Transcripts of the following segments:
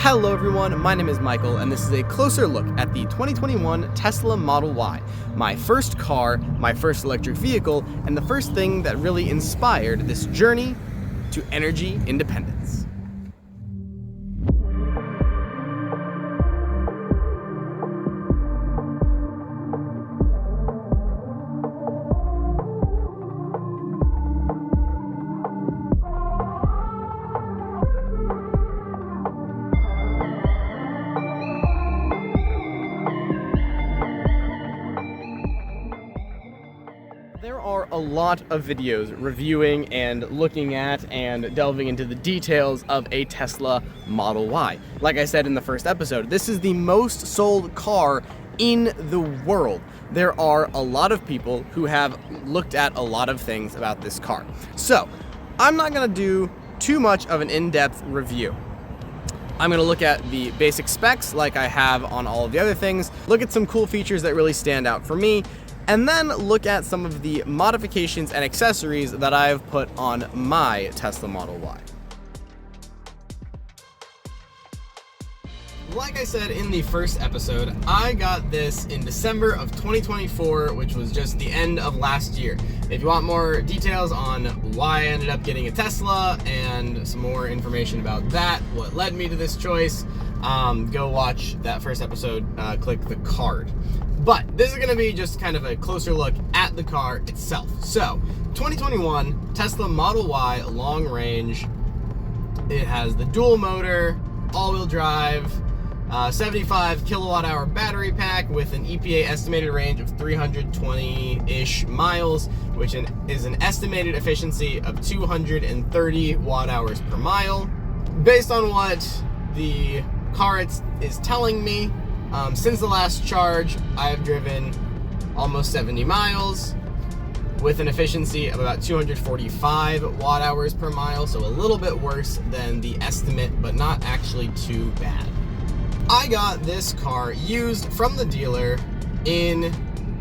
Hello everyone, my name is Michael, and this is a closer look at the 2021 Tesla Model Y, my first car, my first electric vehicle, and the first thing that really inspired this journey to energy independence. There are a lot of videos reviewing and looking at and delving into the details of a Tesla Model Y. Like I said in the first episode, this is the most sold car in the world. There are a lot of people who have looked at a lot of things about this car. So, I'm not going to do too much of an in-depth review. I'm going to look at the basic specs like I have on all of the other things, look at some cool features that really stand out for me, and then look at some of the modifications and accessories that I've put on my Tesla Model Y. Like I said in the first episode, I got this in December of 2024, which was just the end of last year. If you want more details on why I ended up getting a Tesla and some more information about that, what led me to this choice, go watch that first episode, click the card. But this is going to be just kind of a closer look at the car itself. So, 2021 Tesla Model Y long range. It has the dual motor, all-wheel drive, 75 kilowatt hour battery pack with an EPA estimated range of 320-ish miles, which is an estimated efficiency of 230 watt hours per mile. Based on what the car is telling me, since the last charge, I've driven almost 70 miles with an efficiency of about 245 watt hours per mile, so a little bit worse than the estimate, but not actually too bad. I got this car used from the dealer in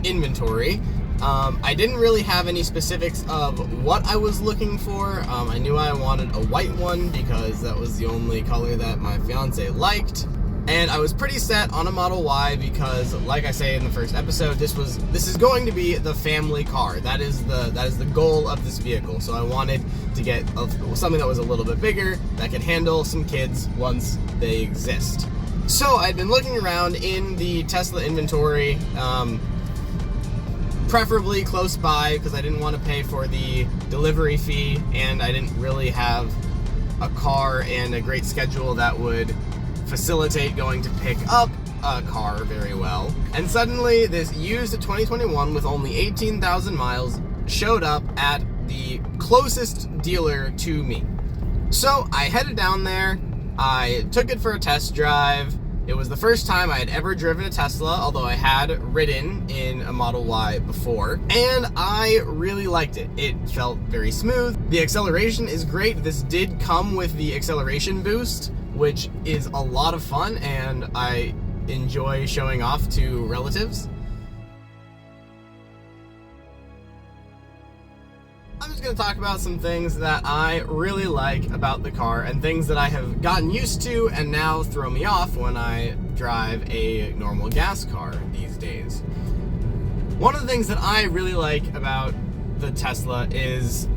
inventory. I didn't really have any specifics of what I was looking for. I knew I wanted a white one because that was the only color that my fiance liked. And I was pretty set on a Model Y because, like I say in the first episode, this is going to be the family car. That is the goal of this vehicle. So I wanted to get something that was a little bit bigger that could handle some kids once they exist. So I'd been looking around in the Tesla inventory, preferably close by because I didn't want to pay for the delivery fee, and I didn't really have a car and a great schedule that would facilitate going to pick up a car very well. And suddenly this used 2021 with only 18,000 miles showed up at the closest dealer to me. So I headed down there, I took it for a test drive. It was the first time I had ever driven a Tesla, although I had ridden in a Model Y before, and I really liked it. It felt very smooth. The acceleration is great. This did come with the acceleration boost, which is a lot of fun, and I enjoy showing off to relatives. I'm just going to talk about some things that I really like about the car and things that I have gotten used to and now throw me off when I drive a normal gas car these days. One of the things that I really like about the Tesla is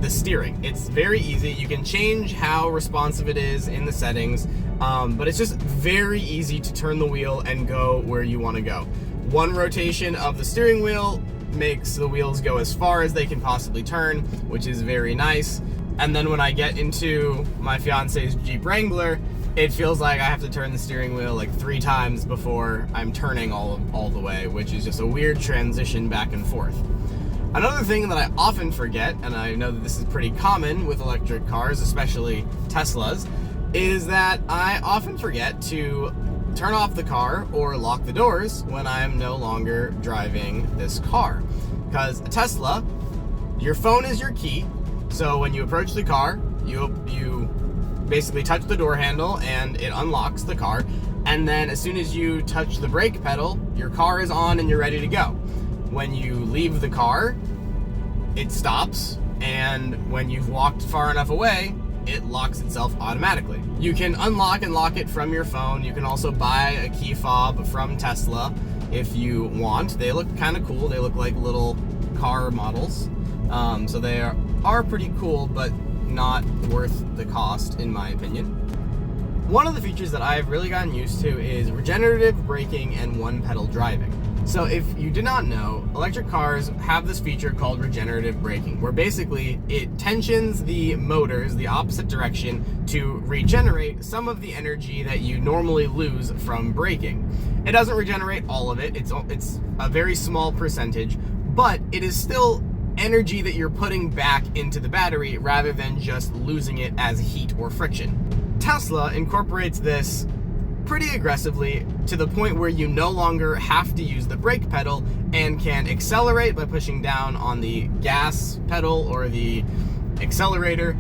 the steering. It's very easy. You can change how responsive it is in the settings, but it's just very easy to turn the wheel and go where you want to go. One rotation of the steering wheel makes the wheels go as far as they can possibly turn, which is very nice. And then when I get into my fiance's Jeep Wrangler, it feels like I have to turn the steering wheel like 3 times before I'm turning all the way, which is just a weird transition back and forth. Another thing that I often forget, and I know that this is pretty common with electric cars, especially Teslas, is that I often forget to turn off the car or lock the doors when I'm no longer driving this car. Because a Tesla, your phone is your key, so when you approach the car, you basically touch the door handle and it unlocks the car, and then as soon as you touch the brake pedal, your car is on and you're ready to go. When you leave the car, it stops, and when you've walked far enough away, it locks itself automatically. You can unlock and lock it from your phone. You can also buy a key fob from Tesla if you want. They look kind of cool. They look like little car models. So they are pretty cool, but not worth the cost, in my opinion. One of the features that I've really gotten used to is regenerative braking and one-pedal driving. So if you did not know, electric cars have this feature called regenerative braking, where basically it tensions the motors the opposite direction to regenerate some of the energy that you normally lose from braking. It doesn't regenerate all of it. It's a very small percentage, but it is still energy that you're putting back into the battery rather than just losing it as heat or friction. Tesla incorporates this pretty aggressively to the point where you no longer have to use the brake pedal and can accelerate by pushing down on the gas pedal or the accelerator,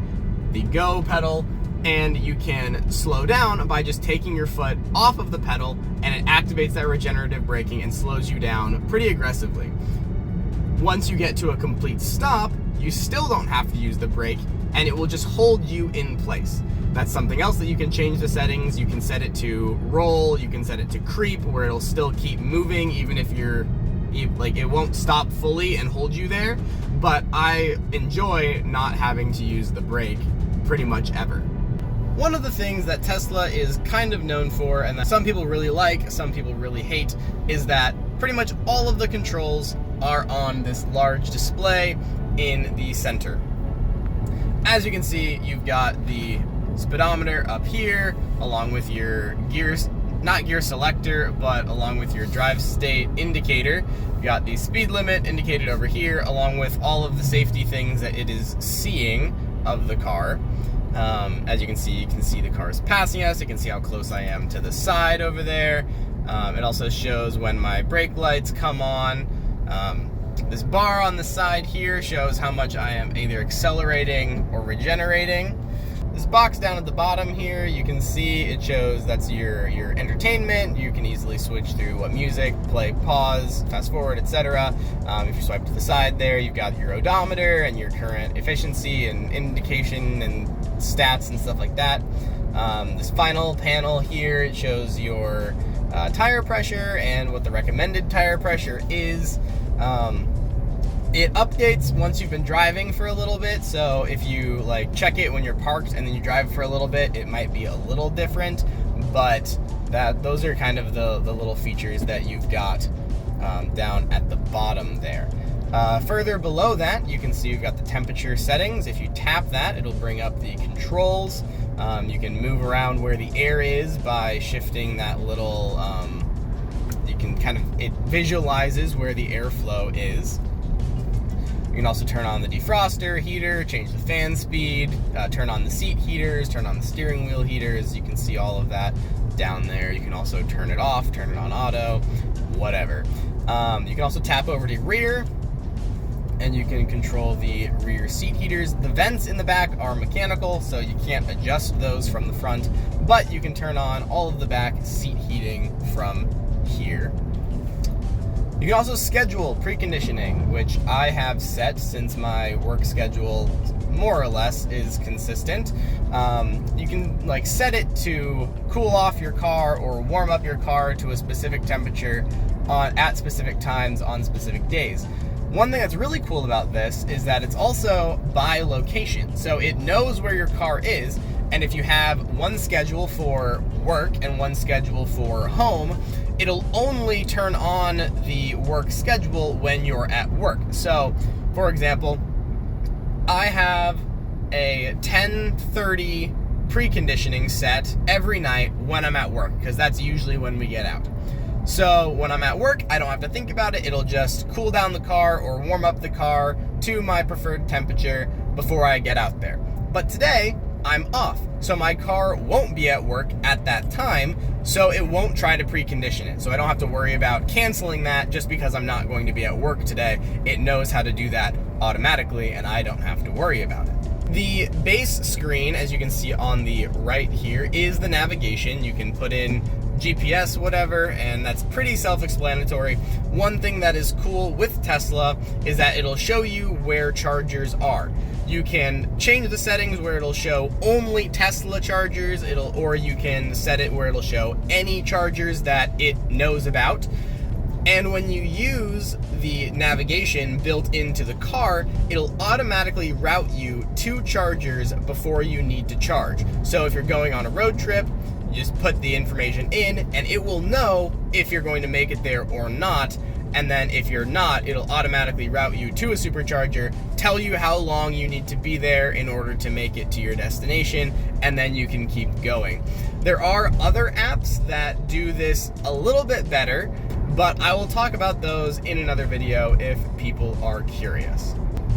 the go pedal, and you can slow down by just taking your foot off of the pedal, and it activates that regenerative braking and slows you down pretty aggressively. Once you get to a complete stop, you still don't have to use the brake, and it will just hold you in place. That's something else that you can change the settings. You can set it to roll, you can set it to creep, where it'll still keep moving even if it won't stop fully and hold you there. But I enjoy not having to use the brake pretty much ever. One of the things that Tesla is kind of known for, and that some people really like, some people really hate, is that pretty much all of the controls are on this large display in the center. As you can see, you've got the speedometer up here, along with your gears, not gear selector, but along with your drive state indicator. You got the speed limit indicated over here, along with all of the safety things that it is seeing of the car. As you can see the cars passing us. You can see how close I am to the side over there. It also shows when my brake lights come on. This bar on the side here shows how much I am either accelerating or regenerating. This box down at the bottom here, you can see it shows that's your entertainment. You can easily switch through what music, play, pause, fast forward, etc. If you swipe to the side there, you've got your odometer and your current efficiency and indication and stats and stuff like that. This final panel here, it shows your tire pressure and what the recommended tire pressure is. It updates once you've been driving for a little bit, so if you check it when you're parked and then you drive for a little bit, it might be a little different, but those are kind of the little features that you've got down at the bottom there. Further below that, you can see you've got the temperature settings. If you tap that, it'll bring up the controls. You can move around where the air is by shifting that little, it visualizes where the airflow is. You can also turn on the defroster, heater, change the fan speed, turn on the seat heaters, turn on the steering wheel heaters. You can see all of that down there. You can also turn it off, turn it on auto, whatever. You can also tap over to rear, and you can control the rear seat heaters. The vents in the back are mechanical, so you can't adjust those from the front, but you can turn on all of the back seat heating from here. You can also schedule preconditioning, which I have set since my work schedule more or less is consistent. You can set it to cool off your car or warm up your car to a specific temperature at specific times on specific days. One thing that's really cool about this is that it's also by location. So it knows where your car is, and if you have one schedule for work and one schedule for home, it'll only turn on the work schedule when you're at work. So, for example, I have a 10:30 preconditioning set every night when I'm at work, because that's usually when we get out. So when I'm at work, I don't have to think about it. It'll just cool down the car or warm up the car to my preferred temperature before I get out there. But today, I'm off, so my car won't be at work at that time, so it won't try to precondition it. So I don't have to worry about canceling that just because I'm not going to be at work today. It knows how to do that automatically, and I don't have to worry about it. The base screen, as you can see on the right here, is the navigation. You can put in GPS, whatever, and that's pretty self-explanatory. One thing that is cool with Tesla is that it'll show you where chargers are. You can change the settings where it'll show only Tesla chargers, or you can set it where it'll show any chargers that it knows about. And when you use the navigation built into the car, it'll automatically route you to chargers before you need to charge. So if you're going on a road trip, you just put the information in and it will know if you're going to make it there or not. And then if you're not, it'll automatically route you to a supercharger, tell you how long you need to be there in order to make it to your destination, and then you can keep going. There are other apps that do this a little bit better, but I will talk about those in another video if people are curious.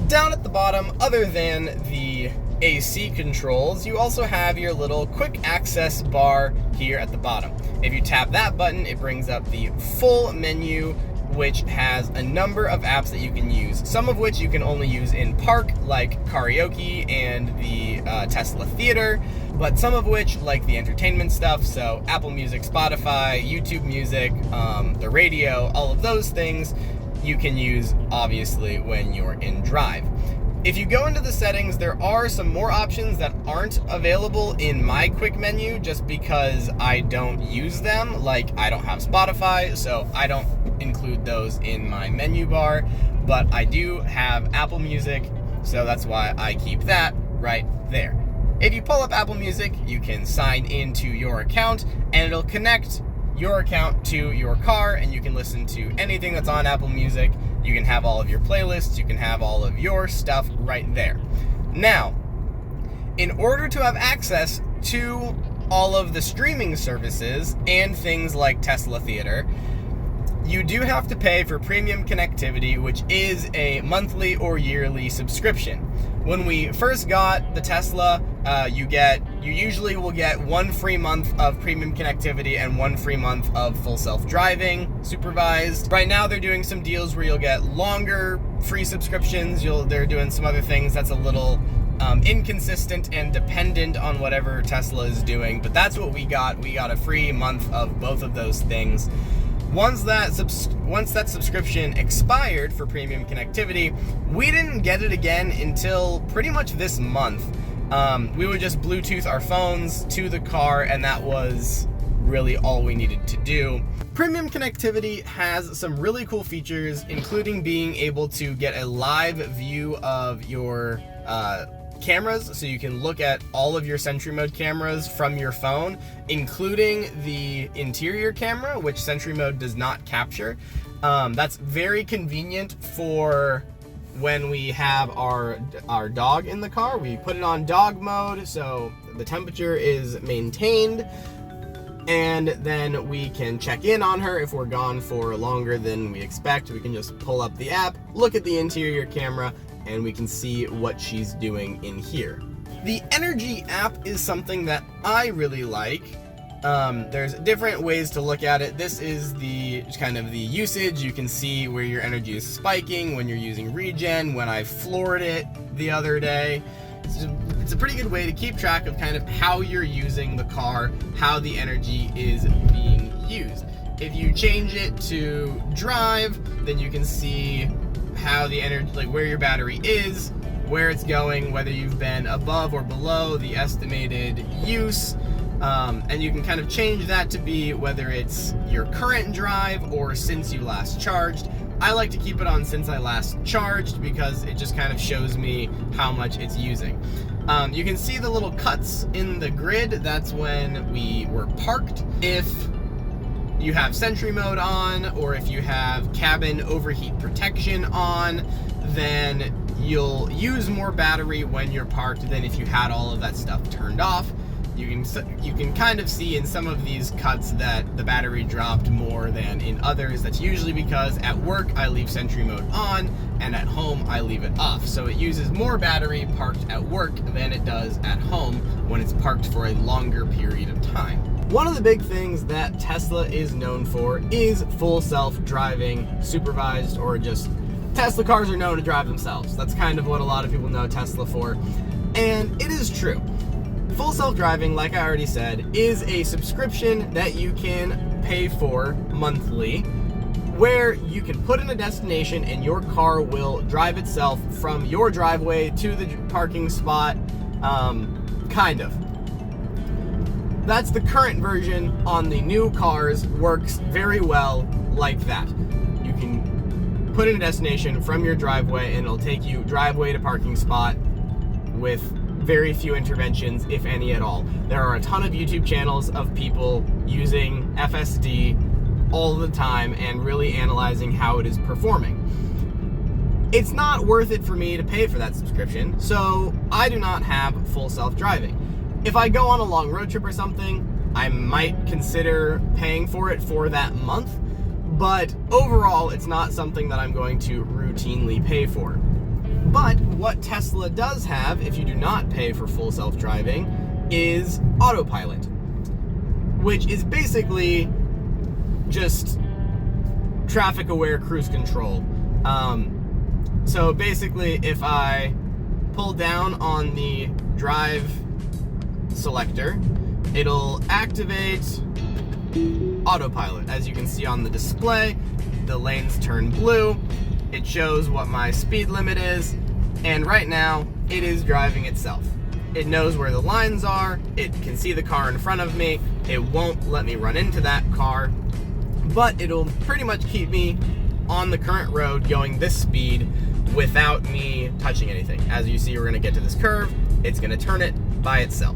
Down at the bottom, other than the AC controls, you also have your little quick access bar here at the bottom. If you tap that button, it brings up the full menu, which has a number of apps that you can use, some of which you can only use in park, like karaoke and the Tesla Theater, but some of which, like the entertainment stuff, so Apple Music, Spotify, YouTube Music, the radio, all of those things, you can use, obviously, when you're in drive. If you go into the settings, there are some more options that aren't available in my quick menu just because I don't use them. Like, I don't have Spotify, so I don't include those in my menu bar, but I do have Apple Music, so that's why I keep that right there. If you pull up Apple Music, you can sign into your account and it'll connect your account to your car and you can listen to anything that's on Apple Music. You can have all of your playlists, you can have all of your stuff right there. Now, in order to have access to all of the streaming services and things like Tesla Theater, you do have to pay for premium connectivity, which is a monthly or yearly subscription. When we first got the Tesla, you usually will get 1 free month of premium connectivity and 1 free month of full self-driving supervised. Right now they're doing some deals where you'll get longer free subscriptions. They're doing some other things that's a little inconsistent and dependent on whatever Tesla is doing, but that's what we got. We got a free month of both of those things. Once that subscription expired for premium connectivity, we didn't get it again until pretty much this month. We would just Bluetooth our phones to the car, and that was really all we needed to do. Premium connectivity has some really cool features, including being able to get a live view of your cameras, so you can look at all of your Sentry Mode cameras from your phone, including the interior camera, which Sentry Mode does not capture. That's very convenient for when we have our dog in the car. We put it on dog mode, so the temperature is maintained, and then we can check in on her if we're gone for longer than we expect. We can just pull up the app, look at the interior camera, and we can see what she's doing in here. The Energy app is something that I really like. There's different ways to look at it. This is the kind of the usage. You can see where your energy is spiking when you're using regen. When I floored it the other day, it's a pretty good way to keep track of kind of how you're using the car, how the energy is being used. If you change it to drive, then you can see how the energy, like where your battery is, where it's going, whether you've been above or below the estimated use, and you can kind of change that to be whether it's your current drive or since you last charged. I like to keep it on since I last charged because it just kind of shows me how much it's using. You can see the little cuts in the grid. That's when we were parked. If you have Sentry Mode on, or if you have cabin overheat protection on, then you'll use more battery when you're parked than if you had all of that stuff turned off. You can kind of see in some of these cuts that the battery dropped more than in others. That's usually because at work I leave Sentry Mode on, and at home I leave it off. So it uses more battery parked at work than it does at home when it's parked for a longer period of time. One of the big things that Tesla is known for is full self-driving, supervised, or just Tesla cars are known to drive themselves. That's kind of what a lot of people know Tesla for. And it is true. Full self-driving, like I already said, is a subscription that you can pay for monthly, where you can put in a destination and your car will drive itself from your driveway to the parking spot, kind of. That's the current version. On the new cars, works very well like that. You can put in a destination from your driveway and it'll take you driveway to parking spot with very few interventions, if any at all. There are a ton of YouTube channels of people using FSD all the time and really analyzing how it is performing. It's not worth it for me to pay for that subscription, so I do not have full self-driving. If I go on a long road trip or something, I might consider paying for it for that month, but overall it's not something that I'm going to routinely pay for. But what Tesla does have, if you do not pay for full self-driving, is Autopilot, which is basically just traffic-aware cruise control. So basically, if I pull down on the drive selector, it'll activate Autopilot. As you can see on the display, the lanes turn blue. It shows what my speed limit is, and right now, it is driving itself. It knows where the lines are, it can see the car in front of me, it won't let me run into that car, but it'll pretty much keep me on the current road going this speed without me touching anything. As you see, we're gonna get to this curve, it's gonna turn it by itself.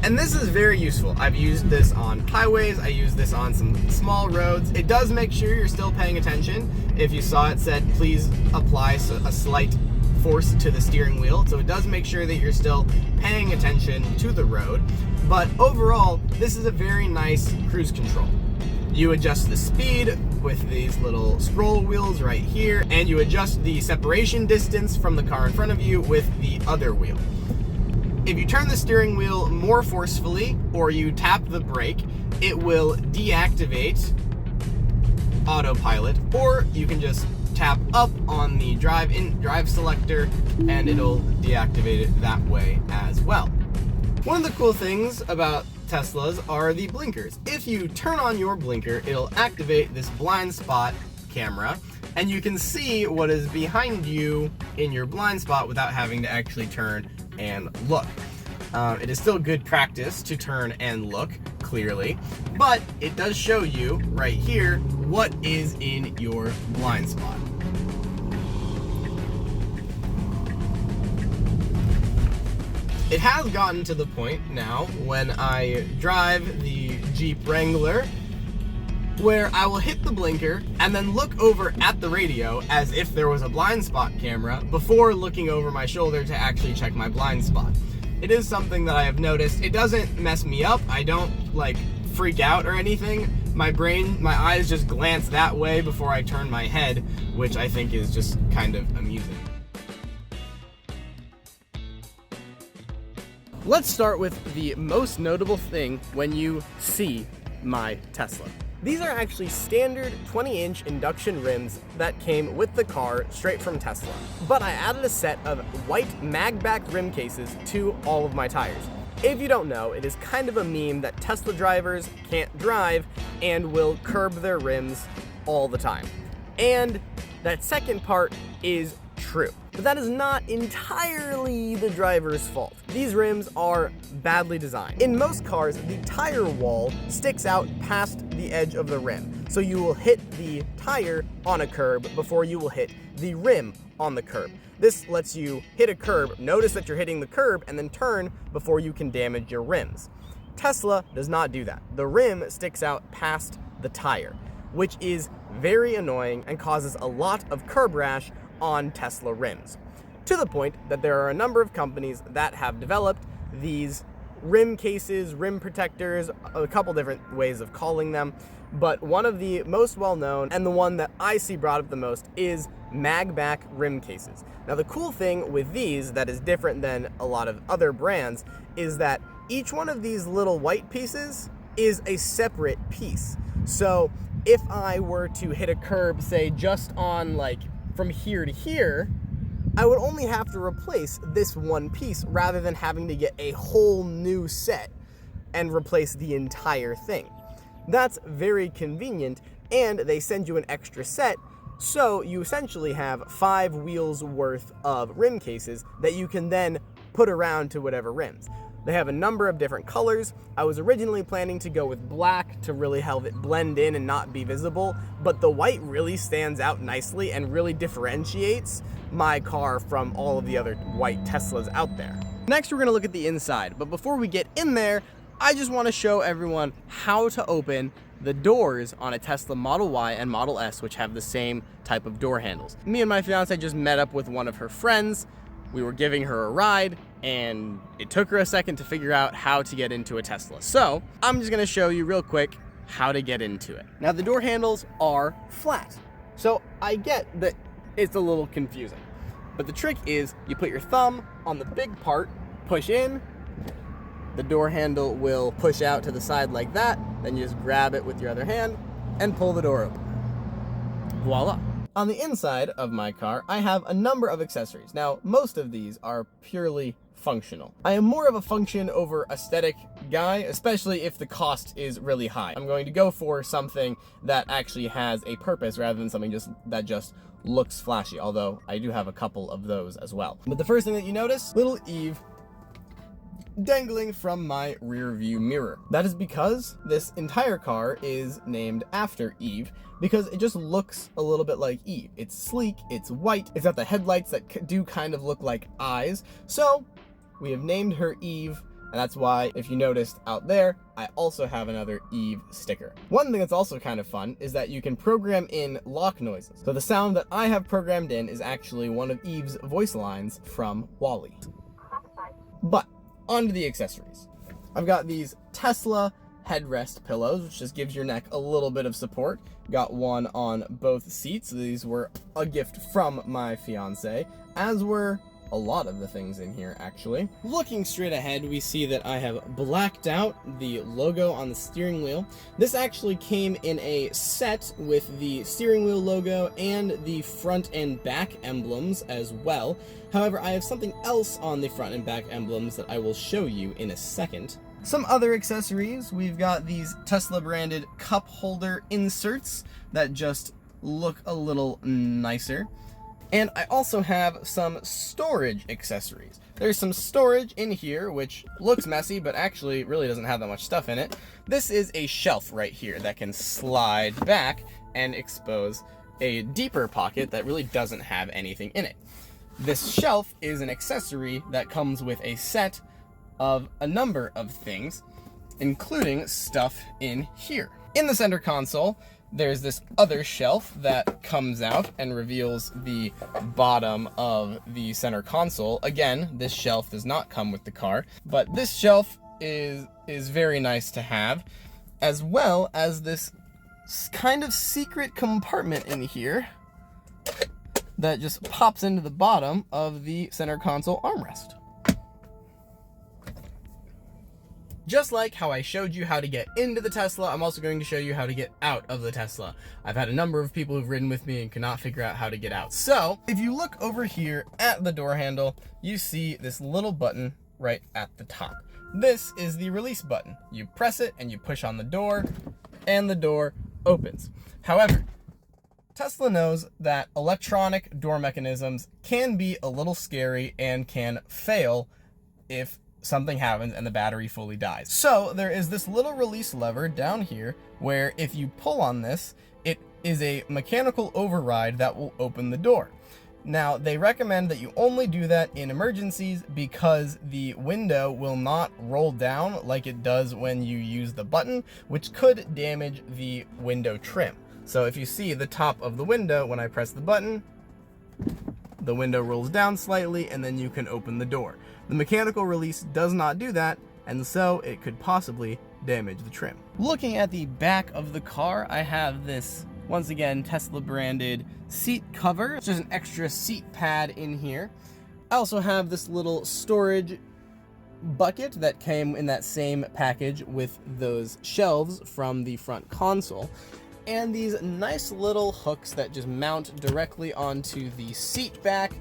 And this is very useful. I've used this on highways, I use this on some small roads. It does make sure you're still paying attention. If you saw it said, please apply a slight force to the steering wheel. So it does make sure that you're still paying attention to the road. But overall, this is a very nice cruise control. You adjust the speed with these little scroll wheels right here, and you adjust the separation distance from the car in front of you with the other wheel. If you turn the steering wheel more forcefully, or you tap the brake, it will deactivate Autopilot, or you can just tap up on the drive selector and it'll deactivate it that way as well. One of the cool things about Teslas are the blinkers. If you turn on your blinker, it'll activate this blind spot camera, and you can see what is behind you in your blind spot without having to actually turn and look. It is still good practice to turn and look clearly, but it does show you right here what is in your blind spot. It has gotten to the point now when I drive the Jeep Wrangler where I will hit the blinker and then look over at the radio as if there was a blind spot camera before looking over my shoulder to actually check my blind spot. It is something that I have noticed. It doesn't mess me up. I don't freak out or anything. My eyes just glance that way before I turn my head, which I think is just kind of amusing. Let's start with the most notable thing when you see my Tesla. These are actually standard 20-inch induction rims that came with the car straight from Tesla. But I added a set of white mag-back rim cases to all of my tires. If you don't know, it is kind of a meme that Tesla drivers can't drive and will curb their rims all the time. And that second part is true. But that is not entirely the driver's fault. These rims are badly designed. In most cars, the tire wall sticks out past the edge of the rim. So you will hit the tire on a curb before you will hit the rim on the curb. This lets you hit a curb, notice that you're hitting the curb, and then turn before you can damage your rims. Tesla does not do that. The rim sticks out past the tire, which is very annoying and causes a lot of curb rash on Tesla rims, to the point that there are a number of companies that have developed these rim cases, rim protectors, a couple different ways of calling them, but one of the most well-known and the one that I see brought up the most is mag-back rim cases. Now the cool thing with these that is different than a lot of other brands is that each one of these little white pieces is a separate piece. So if I were to hit a curb, say just on from here to here, I would only have to replace this one piece rather than having to get a whole new set and replace the entire thing. That's very convenient, and they send you an extra set, so you essentially have 5 wheels worth of rim cases that you can then put around to whatever rims. They have a number of different colors. I was originally planning to go with black to really help it blend in and not be visible, but the white really stands out nicely and really differentiates my car from all of the other white Teslas out there. Next, we're gonna look at the inside, but before we get in there, I just wanna show everyone how to open the doors on a Tesla Model Y and Model S, which have the same type of door handles. Me and my fiance just met up with one of her friends. We were giving her a ride, and it took her a second to figure out how to get into a Tesla. So I'm just gonna show you real quick how to get into it. Now, the door handles are flat, so I get that it's a little confusing. But the trick is you put your thumb on the big part, push in, the door handle will push out to the side like that, then you just grab it with your other hand and pull the door open. Voila. On the inside of my car, I have a number of accessories. Now, most of these are purely functional. I am more of a function over aesthetic guy, especially if the cost is really high. I'm going to go for something that actually has a purpose rather than something that just looks flashy, although I do have a couple of those as well. But the first thing that you notice, little Eve dangling from my rear view mirror. That is because this entire car is named after Eve, because it just looks a little bit like Eve. It's sleek, it's white, it's got the headlights that do kind of look like eyes, so we have named her Eve, and that's why, if you noticed out there, I also have another Eve sticker. One thing that's also kind of fun is that you can program in lock noises. So the sound that I have programmed in is actually one of Eve's voice lines from WALL-E. But onto the accessories. I've got these Tesla headrest pillows, which just gives your neck a little bit of support. Got one on both seats. These were a gift from my fiance, as were a lot of the things in here, actually. Looking straight ahead, we see that I have blacked out the logo on the steering wheel. This actually came in a set with the steering wheel logo and the front and back emblems as well. However, I have something else on the front and back emblems that I will show you in a second. Some other accessories, we've got these Tesla branded cup holder inserts that just look a little nicer. And I also have some storage accessories. There's some storage in here, which looks messy, but actually really doesn't have that much stuff in it. This is a shelf right here that can slide back and expose a deeper pocket that really doesn't have anything in it. This shelf is an accessory that comes with a set of a number of things, including stuff in here. In the center console, there's this other shelf that comes out and reveals the bottom of the center console. Again, this shelf does not come with the car, but this shelf is very nice to have, as well as this kind of secret compartment in here that just pops into the bottom of the center console armrest. Just like how I showed you how to get into the Tesla, I'm also going to show you how to get out of the Tesla. I've had a number of people who've ridden with me and cannot figure out how to get out. So, if you look over here at the door handle, you see this little button right at the top. This is the release button. You press it and you push on the door, and the door opens. However, Tesla knows that electronic door mechanisms can be a little scary and can fail if something happens and the battery fully dies. So there is this little release lever down here where if you pull on this, it is a mechanical override that will open the door. Now, they recommend that you only do that in emergencies because the window will not roll down like it does when you use the button, which could damage the window trim. So if you see the top of the window, when I press the button, the window rolls down slightly and then you can open the door. The mechanical release does not do that, and so it could possibly damage the trim. Looking at the back of the car, I have this, once again, Tesla branded seat cover. It's just an extra seat pad in here. I also have this little storage bucket that came in that same package with those shelves from the front console. And these nice little hooks that just mount directly onto the seat back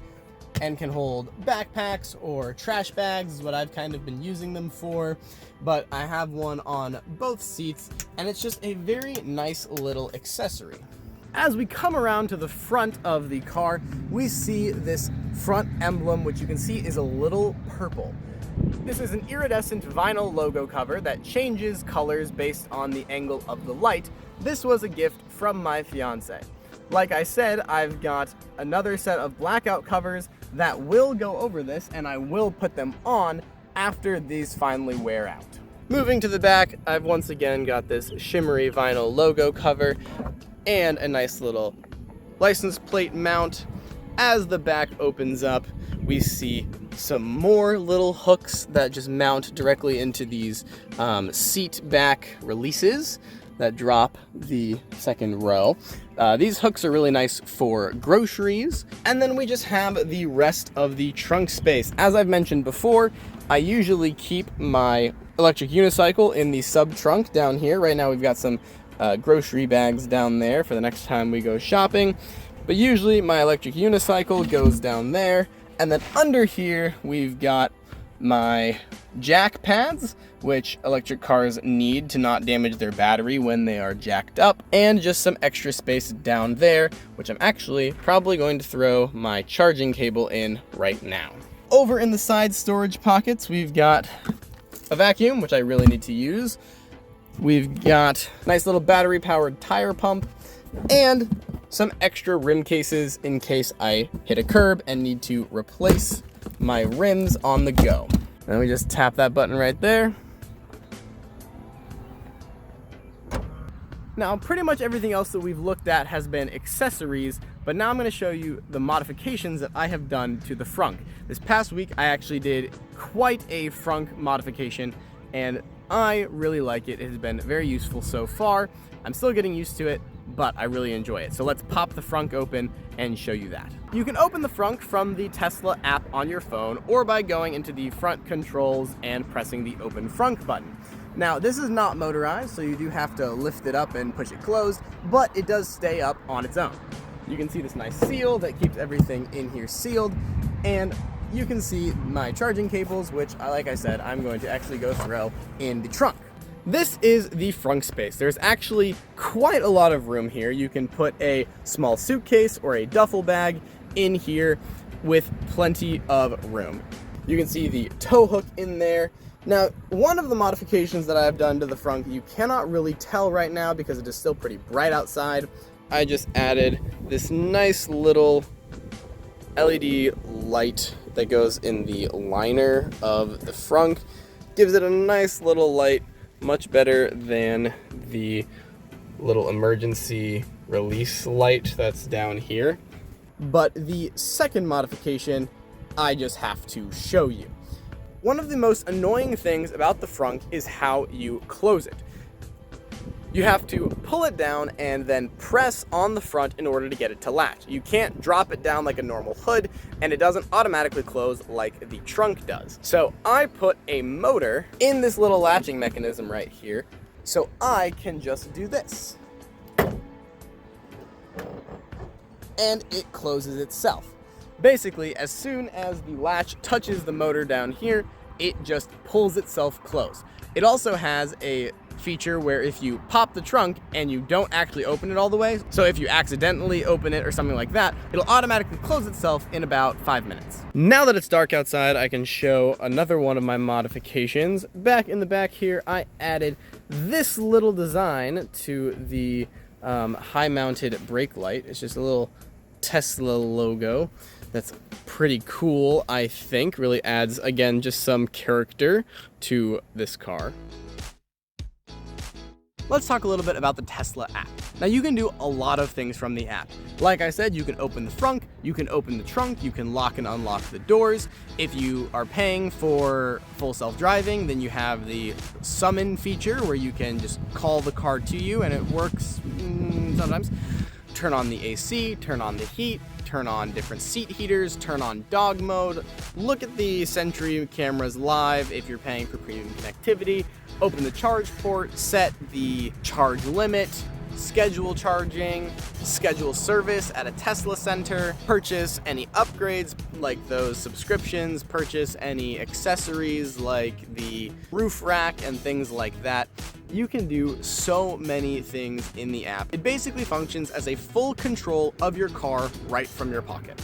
and can hold backpacks or trash bags is what I've kind of been using them for, but I have one on both seats, and it's just a very nice little accessory. As we come around to the front of the car, we see this front emblem, which you can see is a little purple. This is an iridescent vinyl logo cover that changes colors based on the angle of the light. This was a gift from my fiance. Like I said, I've got another set of blackout covers that will go over this, and I will put them on after these finally wear out. Moving to the back, I've once again got this shimmery vinyl logo cover and a nice little license plate mount. As the back opens up, we see some more little hooks that just mount directly into these seat back releases that drop the second row. These hooks are really nice for groceries. And then we just have the rest of the trunk space. As I've mentioned before, I usually keep my electric unicycle in the sub trunk down here. Right now we've got some grocery bags down there for the next time we go shopping. But usually my electric unicycle goes down there. And then under here, we've got my jack pads, which electric cars need to not damage their battery when they are jacked up, and just some extra space down there, which I'm actually probably going to throw my charging cable in right now. Over in the side storage pockets, we've got a vacuum, which I really need to use. We've got a nice little battery powered tire pump, and some extra rim cases in case I hit a curb and need to replace my rims on the go. And we just tap that button right there. Now, pretty much everything else that we've looked at has been accessories, but now I'm going to show you the modifications that I have done to the Frunk. This past week, I actually did quite a Frunk modification, and I really like it. It has been very useful so far. I'm still getting used to it, but I really enjoy it. So let's pop the Frunk open and show you that. You can open the Frunk from the Tesla app on your phone, or by going into the front controls and pressing the Open Frunk button. Now, this is not motorized, so you do have to lift it up and push it closed, but it does stay up on its own. You can see this nice seal that keeps everything in here sealed, and you can see my charging cables, which, like I said, I'm going to actually go throw in the trunk. This is the Frunk space. There's actually quite a lot of room here. You can put a small suitcase or a duffel bag in here with plenty of room. You can see the tow hook in there. Now, one of the modifications that I've done to the Frunk, you cannot really tell right now because it is still pretty bright outside. I just added this nice little LED light that goes in the liner of the Frunk. Gives it a nice little light, much better than the little emergency release light that's down here. But the second modification, I just have to show you. One of the most annoying things about the Frunk is how you close it. You have to pull it down and then press on the front in order to get it to latch. You can't drop it down like a normal hood, and it doesn't automatically close like the trunk does. So I put a motor in this little latching mechanism right here, so I can just do this. And it closes itself. Basically, as soon as the latch touches the motor down here, it just pulls itself closed. It also has a feature where if you pop the trunk and you don't actually open it all the way, so if you accidentally open it or something like that, it'll automatically close itself in about 5 minutes. Now that it's dark outside, I can show another one of my modifications. Back in the back here, I added this little design to the high-mounted brake light. It's just a little Tesla logo. That's pretty cool, I think. Really adds, again, just some character to this car. Let's talk a little bit about the Tesla app. Now, you can do a lot of things from the app. Like I said, you can open the Frunk, you can open the trunk, you can lock and unlock the doors. If you are paying for full self-driving, then you have the summon feature where you can just call the car to you, and it works sometimes. Turn on the AC, turn on the heat, turn on different seat heaters, turn on dog mode, look at the Sentry cameras live if you're paying for premium connectivity, open the charge port, set the charge limit, schedule charging, schedule service at a Tesla center, purchase any upgrades, like those subscriptions, purchase any accessories like the roof rack and things like that. You can do so many things in the app. It basically functions as a full control of your car right from your pocket.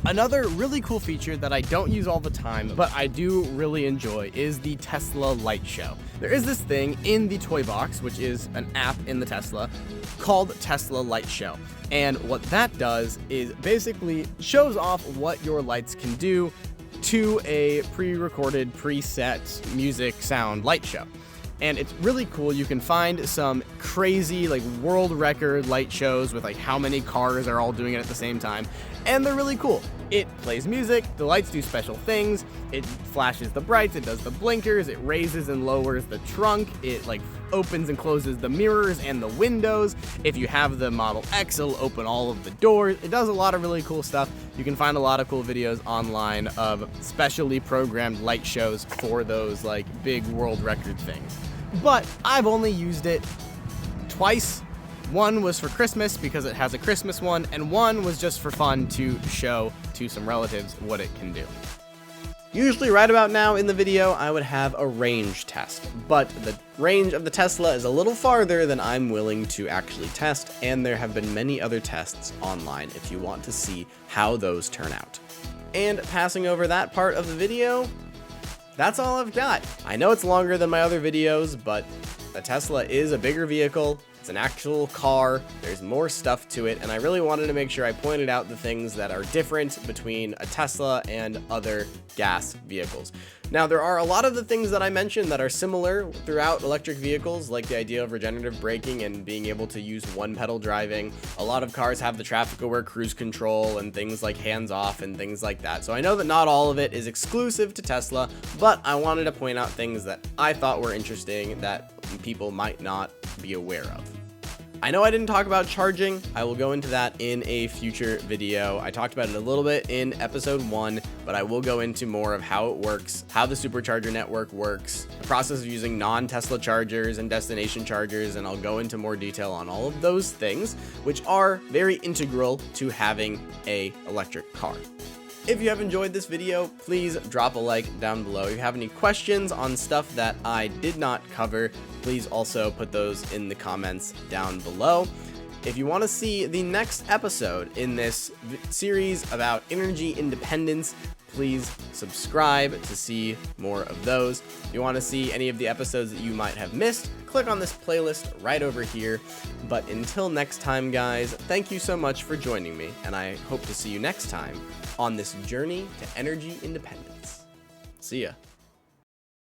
Another really cool feature that I don't use all the time, but I do really enjoy, is the Tesla Light Show. There is this thing in the toy box, which is an app in the Tesla, called Tesla Light Show. And what that does is basically shows off what your lights can do to a pre-recorded, preset music sound light show. And it's really cool. You can find some crazy like world record light shows with like how many cars are all doing it at the same time. And they're really cool. It plays music, the lights do special things, it flashes the brights, it does the blinkers, it raises and lowers the trunk, it like opens and closes the mirrors and the windows. If you have the Model X, it'll open all of the doors. It does a lot of really cool stuff. You can find a lot of cool videos online of specially programmed light shows for those like big world record things. But I've only used it twice. One was for Christmas because it has a Christmas one, and one was just for fun to show to some relatives what it can do. Usually right about now in the video, I would have a range test, but the range of the Tesla is a little farther than I'm willing to actually test, and there have been many other tests online if you want to see how those turn out. And passing over that part of the video, that's all I've got. I know it's longer than my other videos, but the Tesla is a bigger vehicle. It's an actual car, there's more stuff to it, and I really wanted to make sure I pointed out the things that are different between a Tesla and other gas vehicles. Now, there are a lot of the things that I mentioned that are similar throughout electric vehicles, like the idea of regenerative braking and being able to use one-pedal driving. A lot of cars have the traffic-aware cruise control and things like hands-off and things like that. So I know that not all of it is exclusive to Tesla, but I wanted to point out things that I thought were interesting that people might not be aware of. I know I didn't talk about charging. I will go into that in a future video. I talked about it a little bit in episode 1, but I will go into more of how it works, how the supercharger network works, the process of using non-Tesla chargers and destination chargers, and I'll go into more detail on all of those things, which are very integral to having an electric car. If you have enjoyed this video, please drop a like down below. If you have any questions on stuff that I did not cover, please also put those in the comments down below. If you want to see the next episode in this series about energy independence, please subscribe to see more of those. If you want to see any of the episodes that you might have missed, click on this playlist right over here. But until next time, guys, thank you so much for joining me, and I hope to see you next time on this journey to energy independence. See ya.